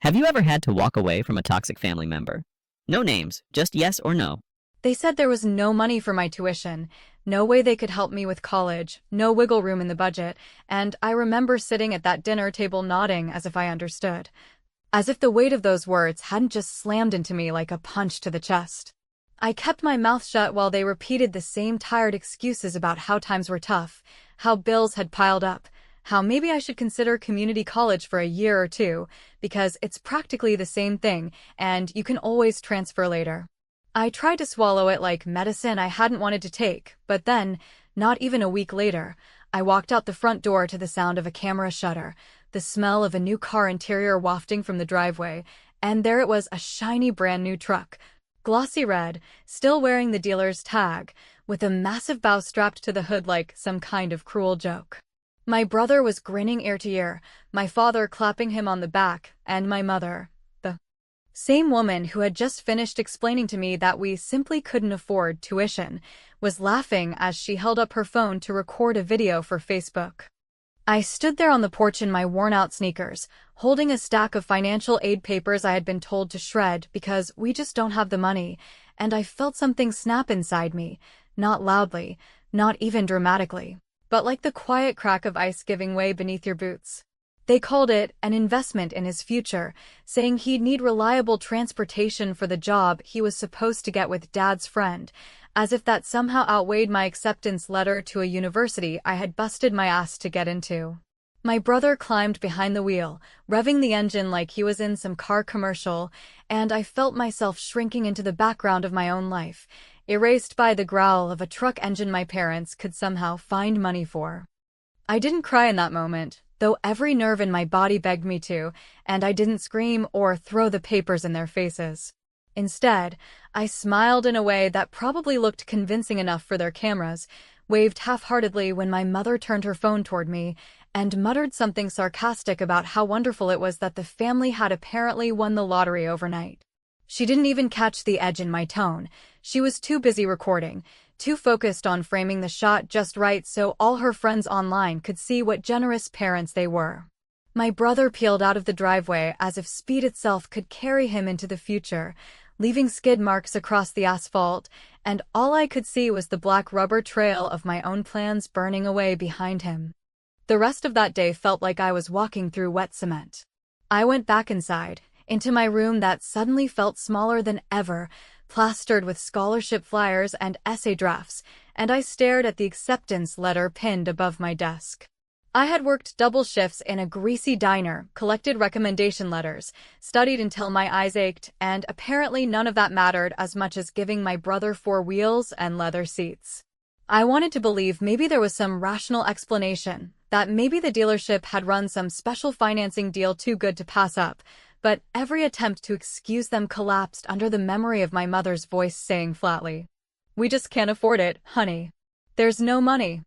Have you ever had to walk away from a toxic family member? No names, just yes or no. They said there was no money for my tuition, no way they could help me with college, no wiggle room in the budget, and I remember sitting at that dinner table nodding as if I understood. As if the weight of those words hadn't just slammed into me like a punch to the chest. I kept my mouth shut while they repeated the same tired excuses about how times were tough, how bills had piled up, how maybe I should consider community college for a year or two, because it's practically the same thing, and you can always transfer later. I tried to swallow it like medicine I hadn't wanted to take, but then, not even a week later, I walked out the front door to the sound of a camera shutter, the smell of a new car interior wafting from the driveway, and there it was, a shiny brand new truck, glossy red, still wearing the dealer's tag, with a massive bow strapped to the hood like some kind of cruel joke. My brother was grinning ear to ear, my father clapping him on the back, and my mother, the same woman who had just finished explaining to me that we simply couldn't afford tuition, was laughing as she held up her phone to record a video for Facebook. I stood there on the porch in my worn-out sneakers, holding a stack of financial aid papers I had been told to shred because we just don't have the money, and I felt something snap inside me, not loudly, not even dramatically, but like the quiet crack of ice giving way beneath your boots. They called it an investment in his future, saying he'd need reliable transportation for the job he was supposed to get with Dad's friend, as if that somehow outweighed my acceptance letter to a university I had busted my ass to get into. My brother climbed behind the wheel, revving the engine like he was in some car commercial, and I felt myself shrinking into the background of my own life, erased by the growl of a truck engine my parents could somehow find money for. I didn't cry in that moment, though every nerve in my body begged me to, and I didn't scream or throw the papers in their faces. Instead, I smiled in a way that probably looked convincing enough for their cameras, waved half-heartedly when my mother turned her phone toward me, and muttered something sarcastic about how wonderful it was that the family had apparently won the lottery overnight. She didn't even catch the edge in my tone. She was too busy recording, too focused on framing the shot just right so all her friends online could see what generous parents they were. My brother peeled out of the driveway as if speed itself could carry him into the future, leaving skid marks across the asphalt, and all I could see was the black rubber trail of my own plans burning away behind him. The rest of that day felt like I was walking through wet cement. I went back inside, into my room that suddenly felt smaller than ever, plastered with scholarship flyers and essay drafts, and I stared at the acceptance letter pinned above my desk. I had worked double shifts in a greasy diner, collected recommendation letters, studied until my eyes ached, and apparently none of that mattered as much as giving my brother 4 wheels and leather seats. I wanted to believe maybe there was some rational explanation, that maybe the dealership had run some special financing deal too good to pass up, but every attempt to excuse them collapsed under the memory of my mother's voice saying flatly, "We just can't afford it, honey. There's no money."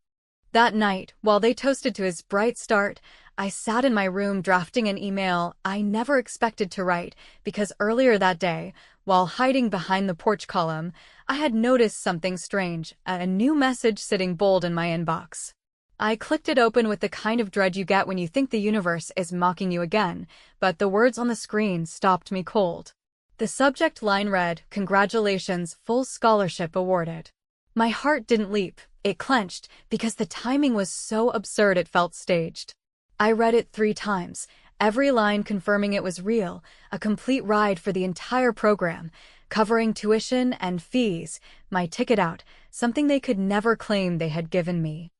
That night, while they toasted to his bright start, I sat in my room drafting an email I never expected to write because earlier that day, while hiding behind the porch column, I had noticed something strange, a new message sitting bold in my inbox. I clicked it open with the kind of dread you get when you think the universe is mocking you again, but the words on the screen stopped me cold. The subject line read, "Congratulations, full scholarship awarded." My heart didn't leap, it clenched, because the timing was so absurd it felt staged. I read it 3 times, every line confirming it was real, a complete ride for the entire program, covering tuition and fees, my ticket out, something they could never claim they had given me.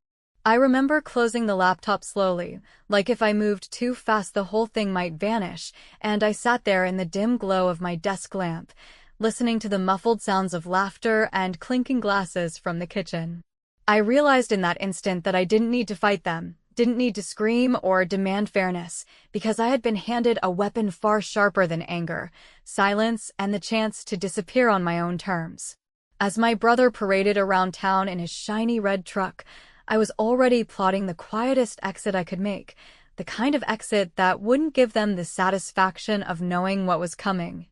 I remember closing the laptop slowly, like if I moved too fast the whole thing might vanish, and I sat there in the dim glow of my desk lamp, listening to the muffled sounds of laughter and clinking glasses from the kitchen. I realized in that instant that I didn't need to fight them, didn't need to scream or demand fairness, because I had been handed a weapon far sharper than anger, silence, and the chance to disappear on my own terms. As my brother paraded around town in his shiny red truck, I was already plotting the quietest exit I could make, the kind of exit that wouldn't give them the satisfaction of knowing what was coming.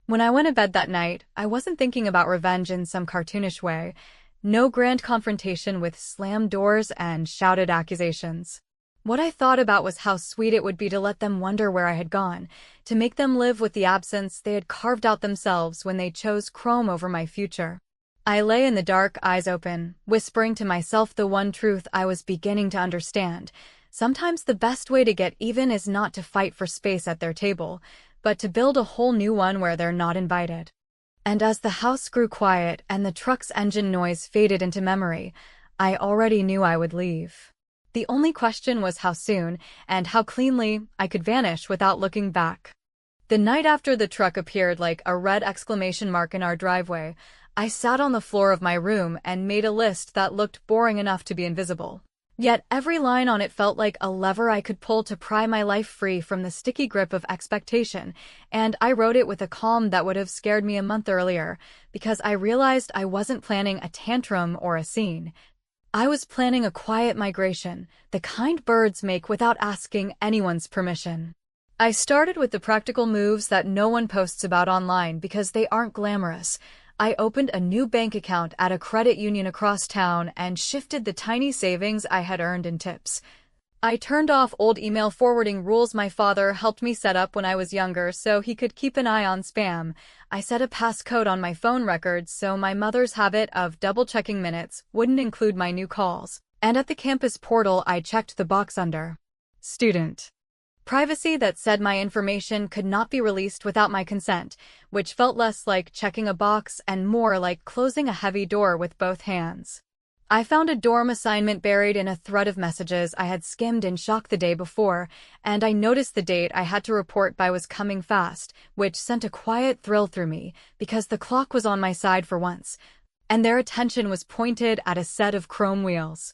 When I went to bed that night, I wasn't thinking about revenge in some cartoonish way. No grand confrontation with slammed doors and shouted accusations. What I thought about was how sweet it would be to let them wonder where I had gone, to make them live with the absence they had carved out themselves when they chose Chrome over my future. I lay in the dark, eyes open, whispering to myself the one truth I was beginning to understand. Sometimes the best way to get even is not to fight for space at their table, but to build a whole new one where they're not invited. And as the house grew quiet and the truck's engine noise faded into memory, I already knew I would leave. The only question was how soon, and how cleanly I could vanish without looking back. The night after the truck appeared like a red exclamation mark in our driveway, I sat on the floor of my room and made a list that looked boring enough to be invisible. Yet every line on it felt like a lever I could pull to pry my life free from the sticky grip of expectation, and I wrote it with a calm that would have scared me a month earlier, because I realized I wasn't planning a tantrum or a scene. I was planning a quiet migration, the kind birds make without asking anyone's permission. I started with the practical moves that no one posts about online because they aren't glamorous. I opened a new bank account at a credit union across town and shifted the tiny savings I had earned in tips. I turned off old email forwarding rules my father helped me set up when I was younger so he could keep an eye on spam. I set a passcode on my phone records so my mother's habit of double-checking minutes wouldn't include my new calls. And at the campus portal I checked the box under Student Privacy that said my information could not be released without my consent, which felt less like checking a box and more like closing a heavy door with both hands. I found a dorm assignment buried in a thread of messages I had skimmed in shock the day before, and I noticed the date I had to report by was coming fast, which sent a quiet thrill through me, because the clock was on my side for once, and their attention was pointed at a set of chrome wheels.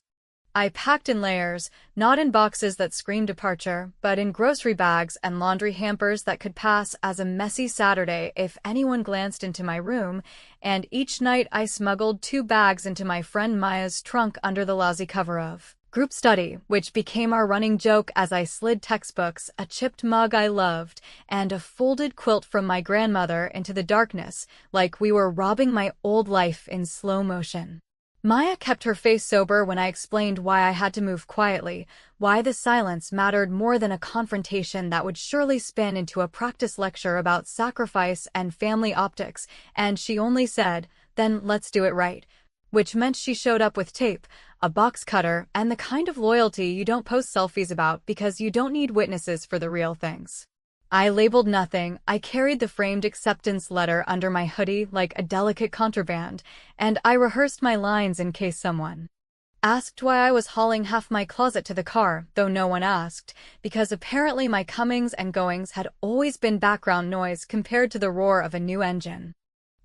I packed in layers, not in boxes that screamed departure, but in grocery bags and laundry hampers that could pass as a messy Saturday if anyone glanced into my room, and each night I smuggled 2 bags into my friend Maya's trunk under the lousy cover of Group Study, which became our running joke as I slid textbooks, a chipped mug I loved, and a folded quilt from my grandmother into the darkness, like we were robbing my old life in slow motion. Maya kept her face sober when I explained why I had to move quietly, why the silence mattered more than a confrontation that would surely spin into a practice lecture about sacrifice and family optics, and she only said, "Then let's do it right," which meant she showed up with tape, a box cutter, and the kind of loyalty you don't post selfies about because you don't need witnesses for the real things. I labeled nothing. I carried the framed acceptance letter under my hoodie like a delicate contraband, and I rehearsed my lines in case someone asked why I was hauling half my closet to the car, though no one asked, because apparently my comings and goings had always been background noise compared to the roar of a new engine.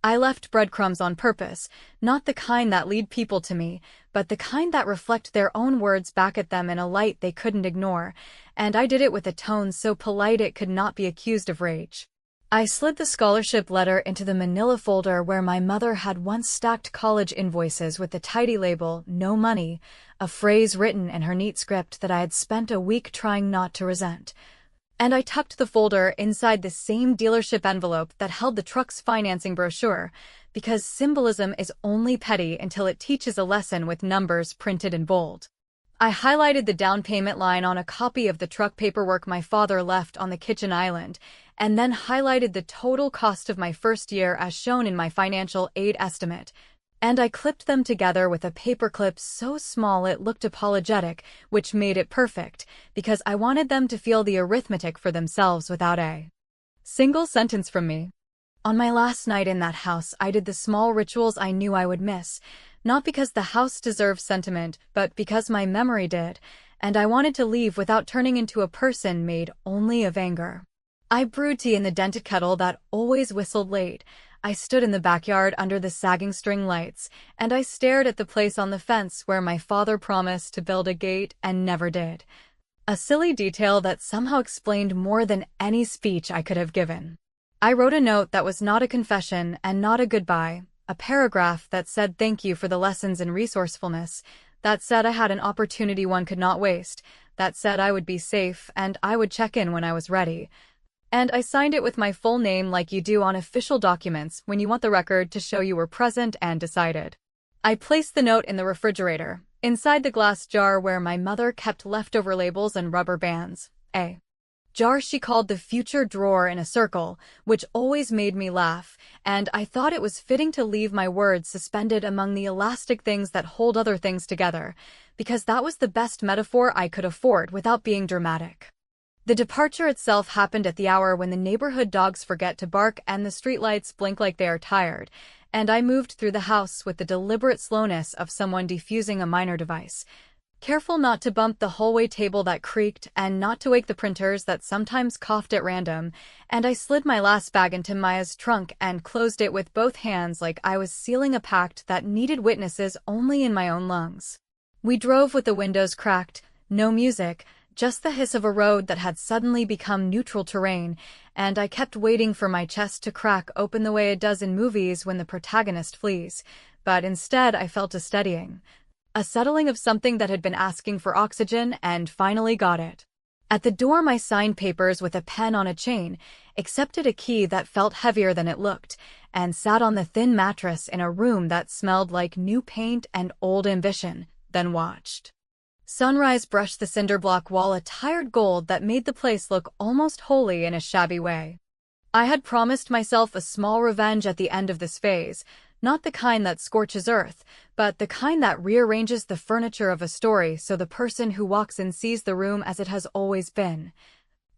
I left breadcrumbs on purpose, not the kind that lead people to me, but the kind that reflect their own words back at them in a light they couldn't ignore, and I did it with a tone so polite it could not be accused of rage. I slid the scholarship letter into the manila folder where my mother had once stacked college invoices with the tidy label, "No money," a phrase written in her neat script that I had spent a week trying not to resent. And I tucked the folder inside the same dealership envelope that held the truck's financing brochure, because symbolism is only petty until it teaches a lesson with numbers printed in bold. I highlighted the down payment line on a copy of the truck paperwork my father left on the kitchen island, and then highlighted the total cost of my first year as shown in my financial aid estimate. And I clipped them together with a paperclip so small it looked apologetic, which made it perfect, because I wanted them to feel the arithmetic for themselves without a single sentence from me. On my last night in that house, I did the small rituals I knew I would miss, not because the house deserved sentiment, but because my memory did, and I wanted to leave without turning into a person made only of anger. I brewed tea in the dented kettle that always whistled late. I stood in the backyard under the sagging string lights, and I stared at the place on the fence where my father promised to build a gate and never did. A silly detail that somehow explained more than any speech I could have given. I wrote a note that was not a confession and not a goodbye, a paragraph that said thank you for the lessons in resourcefulness, that said I had an opportunity one could not waste, that said I would be safe and I would check in when I was ready. And I signed it with my full name like you do on official documents when you want the record to show you were present and decided. I placed the note in the refrigerator, inside the glass jar where my mother kept leftover labels and rubber bands. A jar she called the future drawer in a circle, which always made me laugh, and I thought it was fitting to leave my words suspended among the elastic things that hold other things together, because that was the best metaphor I could afford without being dramatic. The departure itself happened at the hour when the neighborhood dogs forget to bark and the streetlights blink like they are tired, and I moved through the house with the deliberate slowness of someone defusing a minor device, careful not to bump the hallway table that creaked and not to wake the printers that sometimes coughed at random, and I slid my last bag into Maya's trunk and closed it with both hands like I was sealing a pact that needed witnesses only in my own lungs. We drove with the windows cracked, no music, just the hiss of a road that had suddenly become neutral terrain, and I kept waiting for my chest to crack open the way it does in movies when the protagonist flees, but instead I felt a steadying. A settling of something that had been asking for oxygen and finally got it. At the door I signed papers with a pen on a chain, accepted a key that felt heavier than it looked, and sat on the thin mattress in a room that smelled like new paint and old ambition, then watched sunrise brush the cinder block wall a tired gold that made the place look almost holy in a shabby way. I had promised myself a small revenge at the end of this phase, not the kind that scorches earth, but the kind that rearranges the furniture of a story so the person who walks in sees the room as it has always been.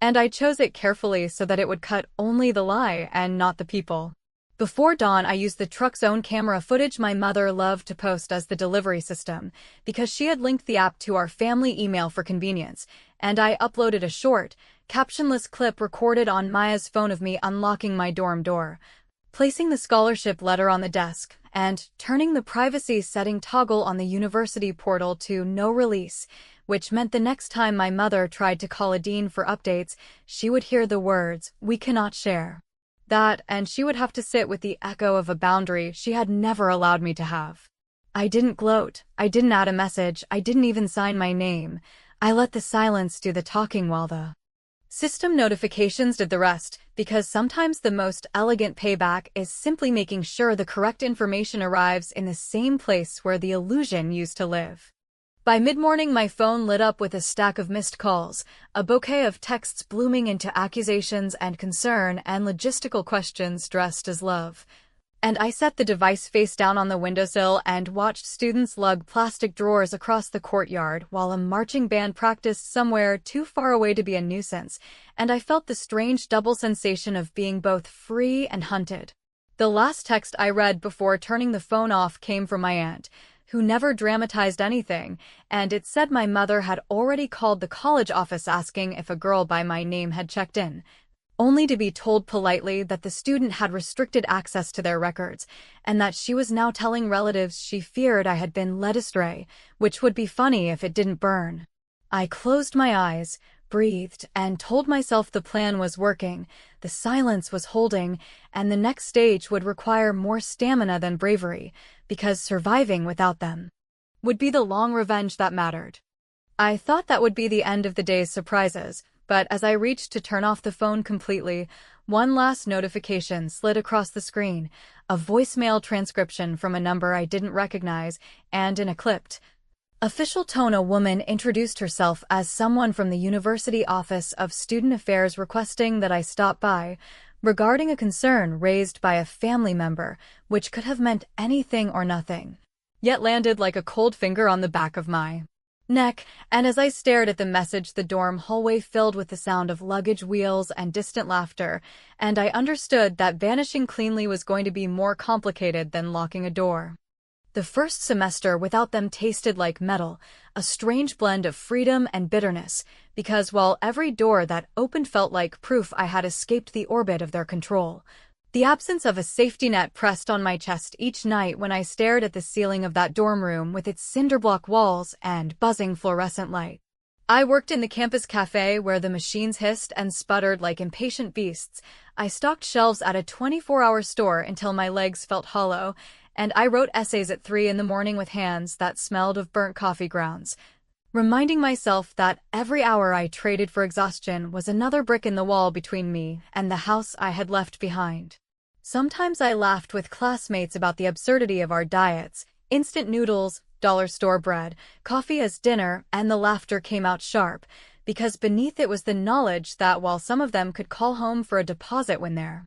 And I chose it carefully so that it would cut only the lie and not the people. Before dawn, I used the truck's own camera footage my mother loved to post as the delivery system, because she had linked the app to our family email for convenience, and I uploaded a short, captionless clip recorded on Maya's phone of me unlocking my dorm door, placing the scholarship letter on the desk, and turning the privacy setting toggle on the university portal to no release, which meant the next time my mother tried to call a dean for updates, she would hear the words, "We cannot share." That, and she would have to sit with the echo of a boundary she had never allowed me to have. I didn't gloat, I didn't add a message, I didn't even sign my name. I let the silence do the talking while the system notifications did the rest, because sometimes the most elegant payback is simply making sure the correct information arrives in the same place where the illusion used to live. By mid-morning, my phone lit up with a stack of missed calls, a bouquet of texts blooming into accusations and concern and logistical questions dressed as love. And I set the device face down on the windowsill and watched students lug plastic drawers across the courtyard while a marching band practiced somewhere too far away to be a nuisance, and I felt the strange double sensation of being both free and hunted. The last text I read before turning the phone off came from my aunt, who never dramatized anything, and it said my mother had already called the college office asking if a girl by my name had checked in, only to be told politely that the student had restricted access to their records, and that she was now telling relatives she feared I had been led astray, which would be funny if it didn't burn. I closed my eyes, breathed, and told myself the plan was working, the silence was holding, and the next stage would require more stamina than bravery, because surviving without them would be the long revenge that mattered. I thought that would be the end of the day's surprises, but as I reached to turn off the phone completely, one last notification slid across the screen, a voicemail transcription from a number I didn't recognize, and in a clipped, official tone a woman introduced herself as someone from the University Office of Student Affairs requesting that I stop by, regarding a concern raised by a family member, which could have meant anything or nothing, yet landed like a cold finger on the back of my neck, and as I stared at the message the dorm hallway filled with the sound of luggage wheels and distant laughter, and I understood that vanishing cleanly was going to be more complicated than locking a door. The first semester without them tasted like metal, a strange blend of freedom and bitterness, because while every door that opened felt like proof I had escaped the orbit of their control, the absence of a safety net pressed on my chest each night when I stared at the ceiling of that dorm room with its cinderblock walls and buzzing fluorescent light. I worked in the campus cafe where the machines hissed and sputtered like impatient beasts. I stocked shelves at a 24-hour store until my legs felt hollow, and I wrote essays at 3 a.m. with hands that smelled of burnt coffee grounds, reminding myself that every hour I traded for exhaustion was another brick in the wall between me and the house I had left behind. Sometimes I laughed with classmates about the absurdity of our diets, instant noodles, dollar store bread, coffee as dinner, and the laughter came out sharp, because beneath it was the knowledge that while some of them could call home for a deposit when their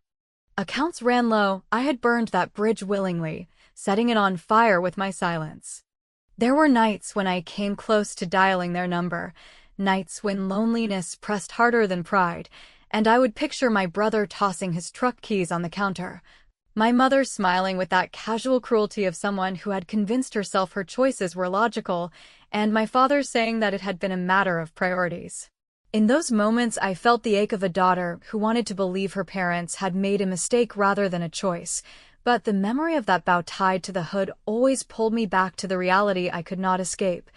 accounts ran low, I had burned that bridge willingly, setting it on fire with my silence. There were nights when I came close to dialing their number, nights when loneliness pressed harder than pride, and I would picture my brother tossing his truck keys on the counter, my mother smiling with that casual cruelty of someone who had convinced herself her choices were logical, and my father saying that it had been a matter of priorities. In those moments, I felt the ache of a daughter who wanted to believe her parents had made a mistake rather than a choice, but the memory of that bow tied to the hood always pulled me back to the reality I could not escape,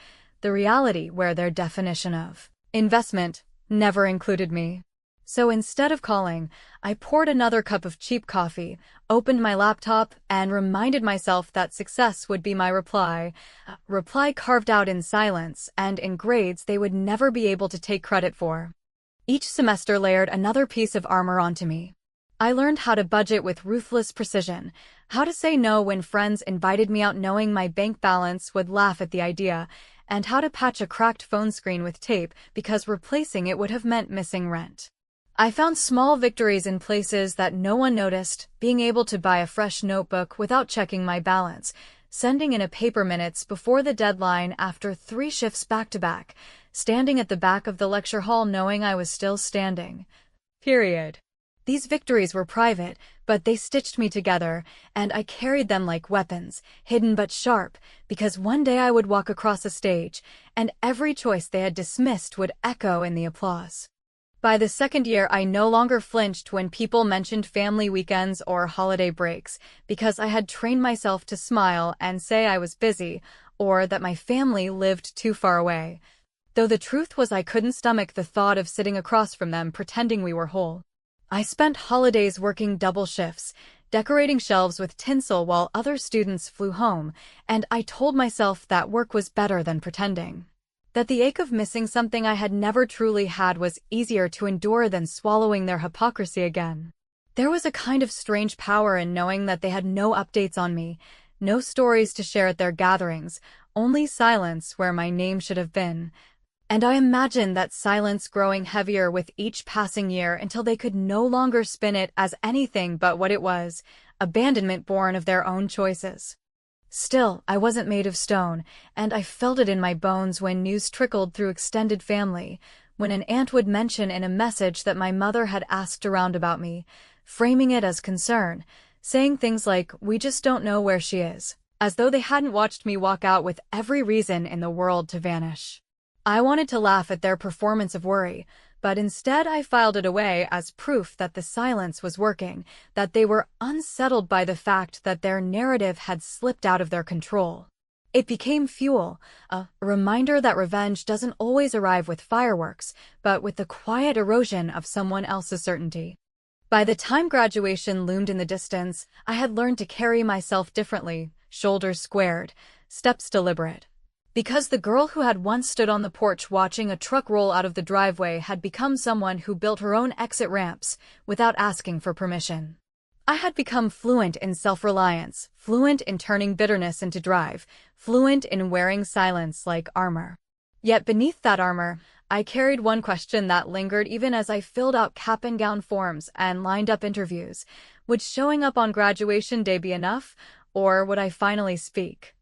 the reality where their definition of investment never included me. So instead of calling, I poured another cup of cheap coffee, opened my laptop, and reminded myself that success would be my reply carved out in silence and in grades they would never be able to take credit for. Each semester layered another piece of armor onto me. I learned how to budget with ruthless precision, how to say no when friends invited me out knowing my bank balance would laugh at the idea, and how to patch a cracked phone screen with tape because replacing it would have meant missing rent. I found small victories in places that no one noticed, being able to buy a fresh notebook without checking my balance, sending in a paper minutes before the deadline after 3 shifts back-to-back, standing at the back of the lecture hall knowing I was still standing. Period. These victories were private, but they stitched me together, and I carried them like weapons, hidden but sharp, because one day I would walk across a stage, and every choice they had dismissed would echo in the applause. By the second year, I no longer flinched when people mentioned family weekends or holiday breaks, because I had trained myself to smile and say I was busy, or that my family lived too far away. Though the truth was I couldn't stomach the thought of sitting across from them pretending we were whole. I spent holidays working double shifts, decorating shelves with tinsel while other students flew home, and I told myself that work was better than pretending. That the ache of missing something I had never truly had was easier to endure than swallowing their hypocrisy again. There was a kind of strange power in knowing that they had no updates on me, no stories to share at their gatherings, only silence where my name should have been. And I imagined that silence growing heavier with each passing year until they could no longer spin it as anything but what it was, abandonment born of their own choices. Still, I wasn't made of stone, and I felt it in my bones when news trickled through extended family, when an aunt would mention in a message that my mother had asked around about me, framing it as concern, saying things like, "We just don't know where she is," as though they hadn't watched me walk out with every reason in the world to vanish. I wanted to laugh at their performance of worry, but instead I filed it away as proof that the silence was working, that they were unsettled by the fact that their narrative had slipped out of their control. It became fuel, a reminder that revenge doesn't always arrive with fireworks, but with the quiet erosion of someone else's certainty. By the time graduation loomed in the distance, I had learned to carry myself differently, shoulders squared, steps deliberate. Because the girl who had once stood on the porch watching a truck roll out of the driveway had become someone who built her own exit ramps without asking for permission. I had become fluent in self-reliance, fluent in turning bitterness into drive, fluent in wearing silence like armor. Yet beneath that armor, I carried one question that lingered even as I filled out cap and gown forms and lined up interviews. Would showing up on graduation day be enough, or would I finally speak?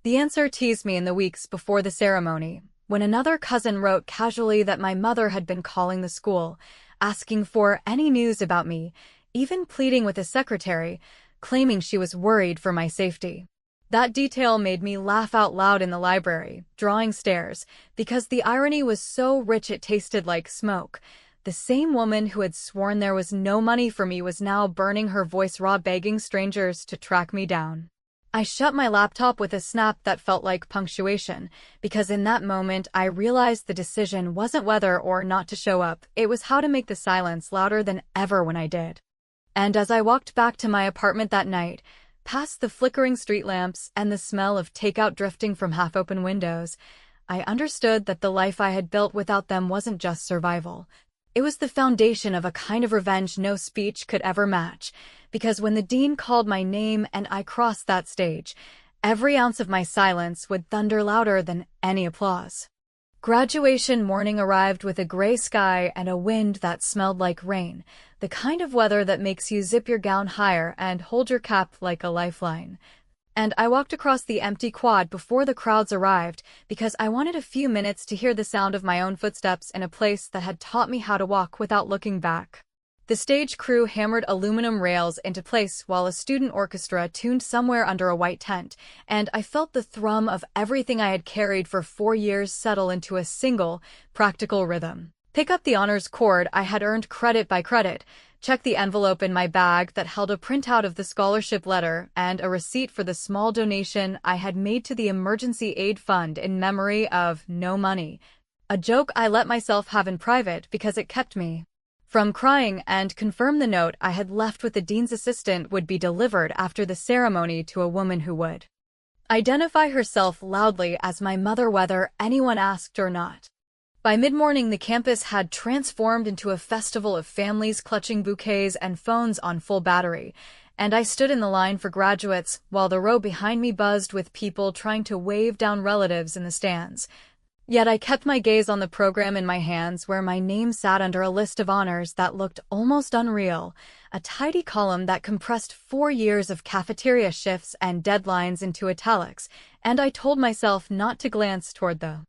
The answer teased me in the weeks before the ceremony, when another cousin wrote casually that my mother had been calling the school, asking for any news about me, even pleading with a secretary, claiming she was worried for my safety. That detail made me laugh out loud in the library, drawing stares, because the irony was so rich it tasted like smoke. The same woman who had sworn there was no money for me was now burning her voice raw begging strangers to track me down. I shut my laptop with a snap that felt like punctuation, because in that moment I realized the decision wasn't whether or not to show up, it was how to make the silence louder than ever when I did. And as I walked back to my apartment that night, past the flickering street lamps and the smell of takeout drifting from half-open windows, I understood that the life I had built without them wasn't just survival. It was the foundation of a kind of revenge no speech could ever match, because when the dean called my name and I crossed that stage, Every ounce of my silence would thunder louder than any applause. Graduation morning arrived with a gray sky and a wind that smelled like rain, the kind of weather that makes you zip your gown higher and hold your cap like a lifeline. And I walked across the empty quad before the crowds arrived because I wanted a few minutes to hear the sound of my own footsteps in a place that had taught me how to walk without looking back. The stage crew hammered aluminum rails into place while a student orchestra tuned somewhere under a white tent, and I felt the thrum of everything I had carried for 4 years settle into a single, practical rhythm. Pick up the honors cord I had earned credit by credit, check the envelope in my bag that held a printout of the scholarship letter and a receipt for the small donation I had made to the emergency aid fund in memory of no money, a joke I let myself have in private because it kept me from crying, and confirm the note I had left with the dean's assistant would be delivered after the ceremony to a woman who would identify herself loudly as my mother whether anyone asked or not. By mid-morning, the campus had transformed into a festival of families clutching bouquets and phones on full battery, and I stood in the line for graduates while the row behind me buzzed with people trying to wave down relatives in the stands. Yet I kept my gaze on the program in my hands where my name sat under a list of honors that looked almost unreal, a tidy column that compressed 4 years of cafeteria shifts and deadlines into italics, and I told myself not to glance toward the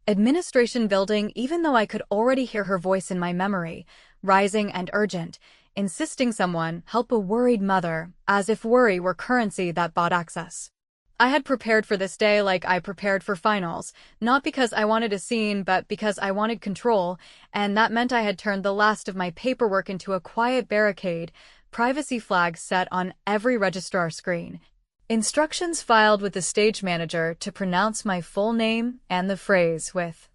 administration building even though I could already hear her voice in my memory, rising and urgent, insisting someone help a worried mother, as if worry were currency that bought access. I had prepared for this day like I prepared for finals, not because I wanted a scene but because I wanted control, and that meant I had turned the last of my paperwork into a quiet barricade, privacy flags set on every registrar screen, instructions filed with the stage manager to pronounce my full name and the phrase with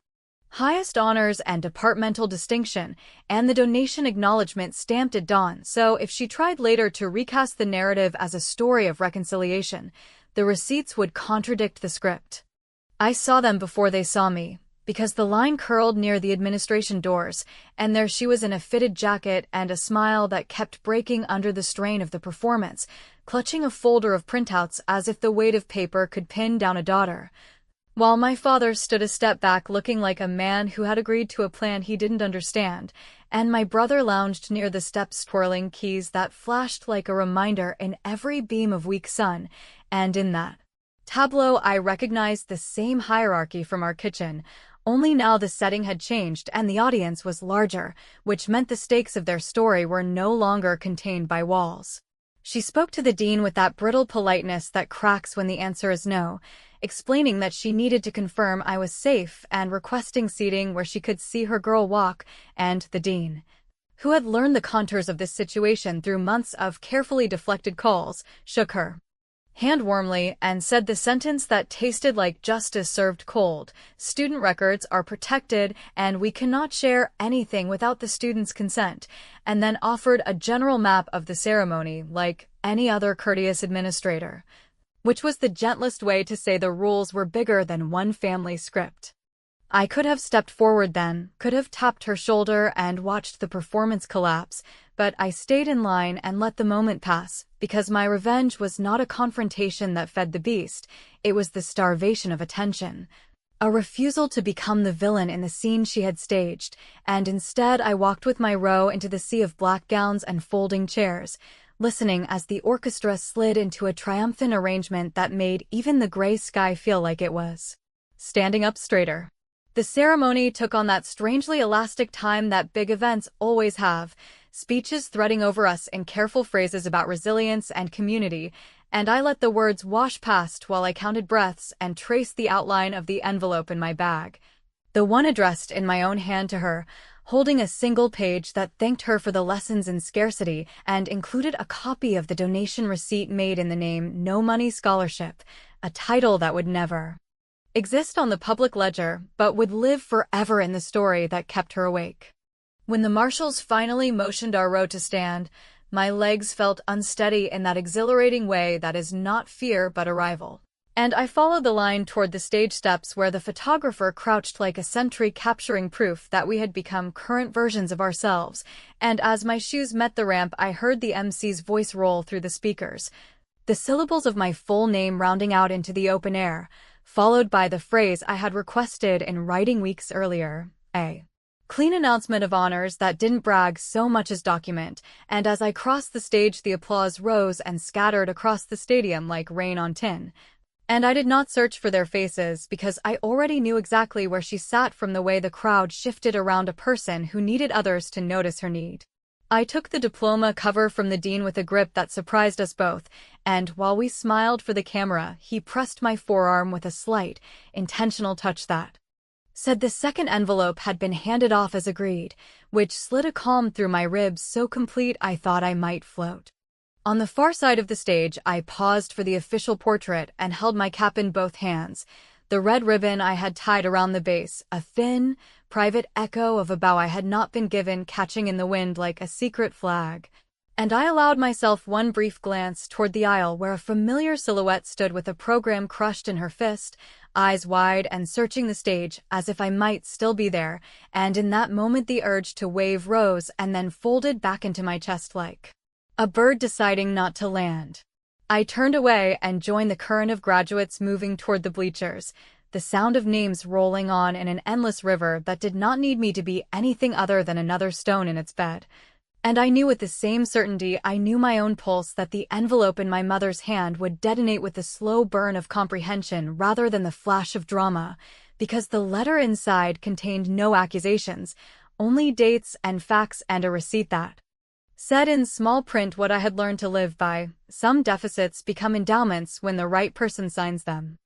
highest honors and departmental distinction, and the donation acknowledgement stamped at dawn, so if she tried later to recast the narrative as a story of reconciliation, the receipts would contradict the script. I saw them before they saw me, because the line curled near the administration doors, and there she was in a fitted jacket and a smile that kept breaking under the strain of the performance, clutching a folder of printouts as if the weight of paper could pin down a daughter, while my father stood a step back looking like a man who had agreed to a plan he didn't understand, and my brother lounged near the steps twirling keys that flashed like a reminder in every beam of weak sun, and in that tableau I recognized the same hierarchy from our kitchen, only now the setting had changed and the audience was larger, which meant the stakes of their story were no longer contained by walls. She spoke to the dean with that brittle politeness that cracks when the answer is no, explaining that she needed to confirm I was safe and requesting seating where she could see her girl walk, and the dean, who had learned the contours of this situation through months of carefully deflected calls, shook her hand warmly and said the sentence that tasted like justice served cold: student records are protected and we cannot share anything without the student's consent, and then offered a general map of the ceremony like any other courteous administrator, which was the gentlest way to say the rules were bigger than one family script. I could have stepped forward then, could have tapped her shoulder and watched the performance collapse, but I stayed in line and let the moment pass, because my revenge was not a confrontation that fed the beast, it was the starvation of attention. A refusal to become the villain in the scene she had staged, and instead I walked with my row into the sea of black gowns and folding chairs, listening as the orchestra slid into a triumphant arrangement that made even the gray sky feel like it was standing up straighter. The ceremony took on that strangely elastic time that big events always have, speeches threading over us in careful phrases about resilience and community, and I let the words wash past while I counted breaths and traced the outline of the envelope in my bag, the one addressed in my own hand to her, holding a single page that thanked her for the lessons in scarcity and included a copy of the donation receipt made in the name No Money Scholarship, a title that would never exist on the public ledger but would live forever in the story that kept her awake. When the marshals finally motioned our row to stand, my legs felt unsteady in that exhilarating way that is not fear but arrival, and I followed the line toward the stage steps where the photographer crouched like a sentry capturing proof that we had become current versions of ourselves, and as my shoes met the ramp I heard the MC's voice roll through the speakers. the syllables of my full name rounding out into the open air, followed by the phrase I had requested in writing weeks earlier, a clean announcement of honors that didn't brag so much as document, and as I crossed the stage the applause rose and scattered across the stadium like rain on tin. And I did not search for their faces because I already knew exactly where she sat from the way the crowd shifted around a person who needed others to notice her need. I took the diploma cover from the dean with a grip that surprised us both, and while we smiled for the camera, he pressed my forearm with a slight, intentional touch that said the second envelope had been handed off as agreed, which slid a calm through my ribs so complete I thought I might float. On the far side of the stage, I paused for the official portrait and held my cap in both hands, the red ribbon I had tied around the base, a thin, private echo of a bow I had not been given, catching in the wind like a secret flag. And I allowed myself one brief glance toward the aisle where a familiar silhouette stood with a program crushed in her fist, eyes wide and searching the stage as if I might still be there, and in that moment the urge to wave rose and then folded back into my chest like a bird deciding not to land. I turned away and joined the current of graduates moving toward the bleachers, the sound of names rolling on in an endless river that did not need me to be anything other than another stone in its bed. And I knew with the same certainty I knew my own pulse that the envelope in my mother's hand would detonate with the slow burn of comprehension rather than the flash of drama, because the letter inside contained no accusations, only dates and facts and a receipt that said in small print what I had learned to live by: some deficits become endowments when the right person signs them.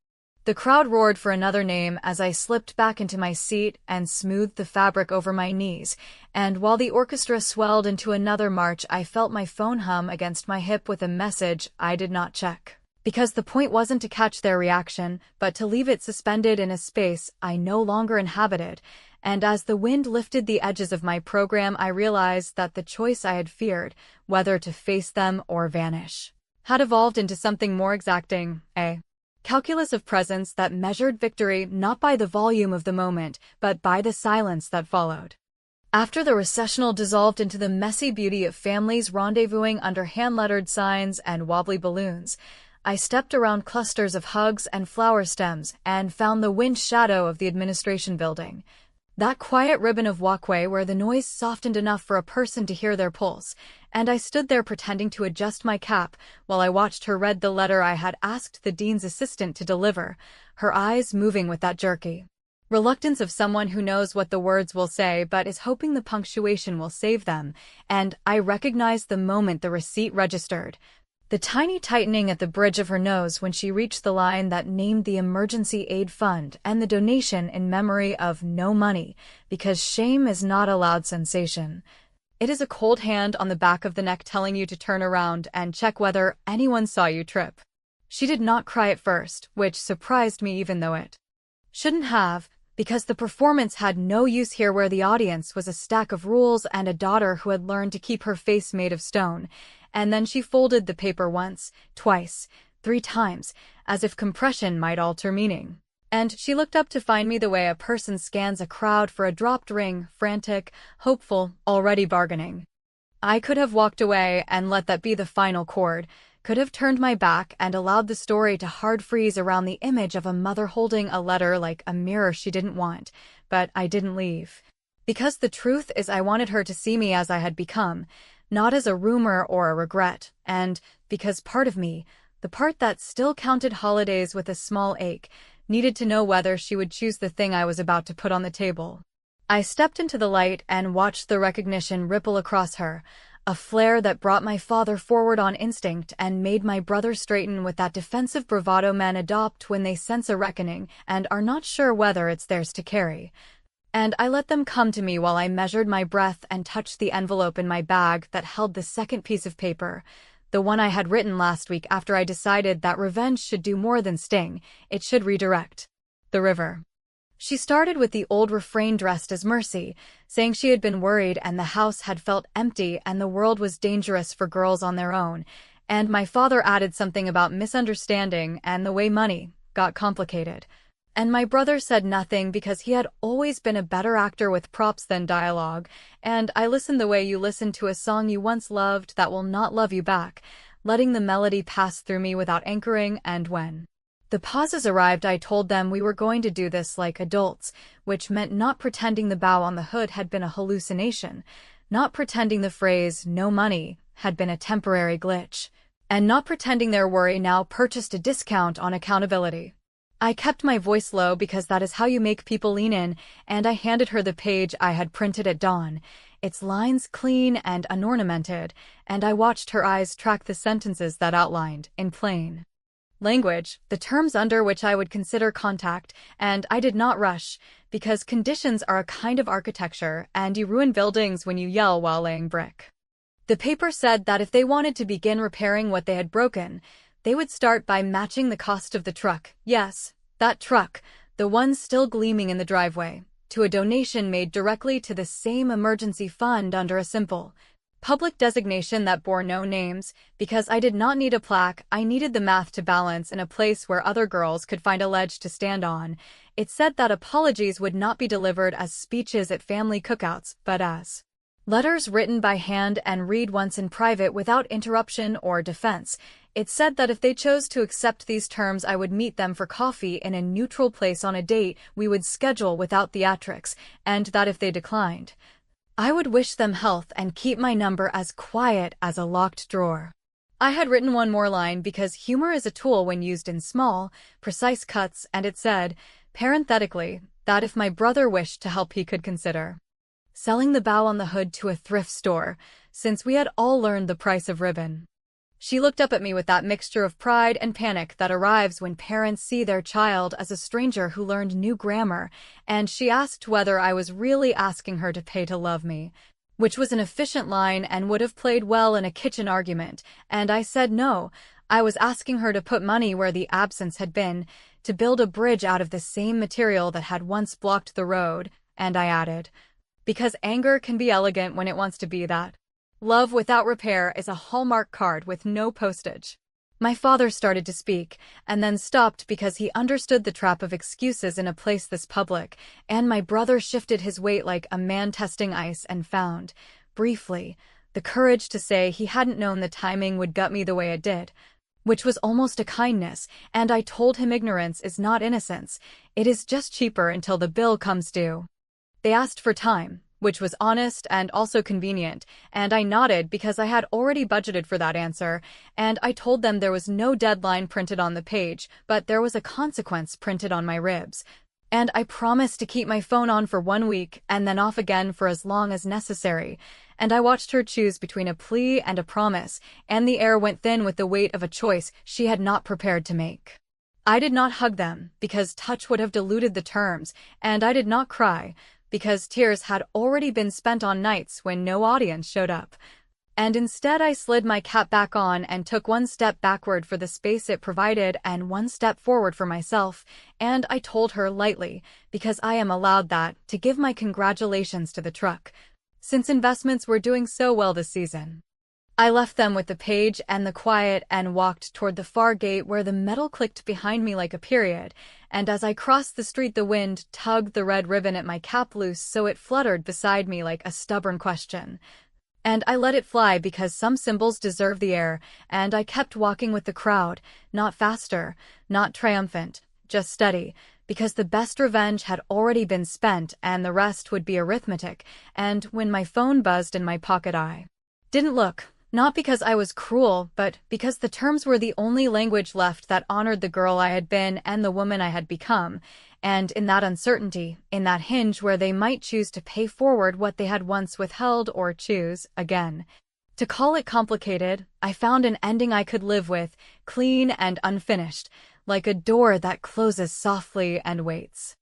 The crowd roared for another name as I slipped back into my seat and smoothed the fabric over my knees, and while the orchestra swelled into another march I felt my phone hum against my hip with a message I did not check. Because the point wasn't to catch their reaction, but to leave it suspended in a space I no longer inhabited, and as the wind lifted the edges of my program I realized that the choice I had feared, whether to face them or vanish, had evolved into something more exacting, a calculus of presence that measured victory not by the volume of the moment, but by the silence that followed. After the recessional dissolved into the messy beauty of families rendezvousing under hand-lettered signs and wobbly balloons, I stepped around clusters of hugs and flower stems and found the wind shadow of the administration building. That quiet ribbon of walkway where the noise softened enough for a person to hear their pulse, and I stood there pretending to adjust my cap while I watched her read the letter I had asked the dean's assistant to deliver, her eyes moving with that jerky reluctance of someone who knows what the words will say but is hoping the punctuation will save them, and I recognized the moment the receipt registered. The tiny tightening at the bridge of her nose when she reached the line that named the Emergency Aid Fund and the donation in memory of no money, because shame is not a loud sensation. It is a cold hand on the back of the neck telling you to turn around and check whether anyone saw you trip. She did not cry at first, which surprised me even though it shouldn't have, because the performance had no use here where the audience was a stack of rules and a daughter who had learned to keep her face made of stone. And then she folded the paper once, twice, 3 times, as if compression might alter meaning. And she looked up to find me the way a person scans a crowd for a dropped ring, frantic, hopeful, already bargaining. I could have walked away and let that be the final chord, could have turned my back and allowed the story to hard freeze around the image of a mother holding a letter like a mirror she didn't want, but I didn't leave. Because the truth is I wanted her to see me as I had become, not as a rumor or a regret, and because part of me, the part that still counted holidays with a small ache, needed to know whether she would choose the thing I was about to put on the table. I stepped into the light and watched the recognition ripple across her, a flare that brought my father forward on instinct and made my brother straighten with that defensive bravado men adopt when they sense a reckoning and are not sure whether it's theirs to carry. And I let them come to me while I measured my breath and touched the envelope in my bag that held the second piece of paper, the one I had written last week after I decided that revenge should do more than sting, it should redirect. The river. She started with the old refrain dressed as Mercy, saying she had been worried and the house had felt empty and the world was dangerous for girls on their own, and my father added something about misunderstanding and the way money got complicated. And my brother said nothing because he had always been a better actor with props than dialogue, and I listened the way you listen to a song you once loved that will not love you back, letting the melody pass through me without anchoring, and when the pauses arrived, I told them we were going to do this like adults, which meant not pretending the bow on the hood had been a hallucination, not pretending the phrase, "no money," had been a temporary glitch, and not pretending their worry now purchased a discount on accountability. I kept my voice low because that is how you make people lean in, and I handed her the page I had printed at dawn, its lines clean and unornamented, and I watched her eyes track the sentences that outlined, in plain language, the terms under which I would consider contact, and I did not rush, because conditions are a kind of architecture, and you ruin buildings when you yell while laying brick. The paper said that if they wanted to begin repairing what they had broken, they would start by matching the cost of the truck, yes, that truck, the one still gleaming in the driveway, to a donation made directly to the same emergency fund under a simple public designation that bore no names. Because I did not need a plaque, I needed the math to balance in a place where other girls could find a ledge to stand on. It said that apologies would not be delivered as speeches at family cookouts, but as letters written by hand and read once in private without interruption or defense. It said that if they chose to accept these terms, I would meet them for coffee in a neutral place on a date we would schedule without theatrics, and that if they declined, I would wish them health and keep my number as quiet as a locked drawer. I had written one more line because humor is a tool when used in small, precise cuts, and it said, parenthetically, that if my brother wished to help he could consider selling the bow on the hood to a thrift store, since we had all learned the price of ribbon. She looked up at me with that mixture of pride and panic that arrives when parents see their child as a stranger who learned new grammar, and she asked whether I was really asking her to pay to love me, which was an efficient line and would have played well in a kitchen argument, and I said no, I was asking her to put money where the absence had been, to build a bridge out of the same material that had once blocked the road, and I added, because anger can be elegant when it wants to be that. Love without repair is a Hallmark card with no postage. My father started to speak, and then stopped because he understood the trap of excuses in a place this public, and my brother shifted his weight like a man testing ice and found, briefly, the courage to say he hadn't known the timing would gut me the way it did, which was almost a kindness, and I told him ignorance is not innocence, it is just cheaper until the bill comes due. They asked for time, which was honest and also convenient, and I nodded because I had already budgeted for that answer, and I told them there was no deadline printed on the page, but there was a consequence printed on my ribs. And I promised to keep my phone on for 1 week and then off again for as long as necessary, and I watched her choose between a plea and a promise, and the air went thin with the weight of a choice she had not prepared to make. I did not hug them, because touch would have diluted the terms, and I did not cry, because tears had already been spent on nights when no audience showed up. And instead I slid my cap back on and took 1 step backward for the space it provided and 1 step forward for myself, and I told her lightly, because I am allowed that, to give my congratulations to the truck, since investments were doing so well this season. I left them with the page and the quiet and walked toward the far gate where the metal clicked behind me like a period, and as I crossed the street the wind tugged the red ribbon at my cap loose so it fluttered beside me like a stubborn question. And I let it fly because some symbols deserve the air, and I kept walking with the crowd, not faster, not triumphant, just steady, because the best revenge had already been spent and the rest would be arithmetic, and when my phone buzzed in my pocket I didn't look. Not because I was cruel, but because the terms were the only language left that honored the girl I had been and the woman I had become, and in that uncertainty, in that hinge where they might choose to pay forward what they had once withheld or choose, again, to call it complicated, I found an ending I could live with, clean and unfinished, like a door that closes softly and waits.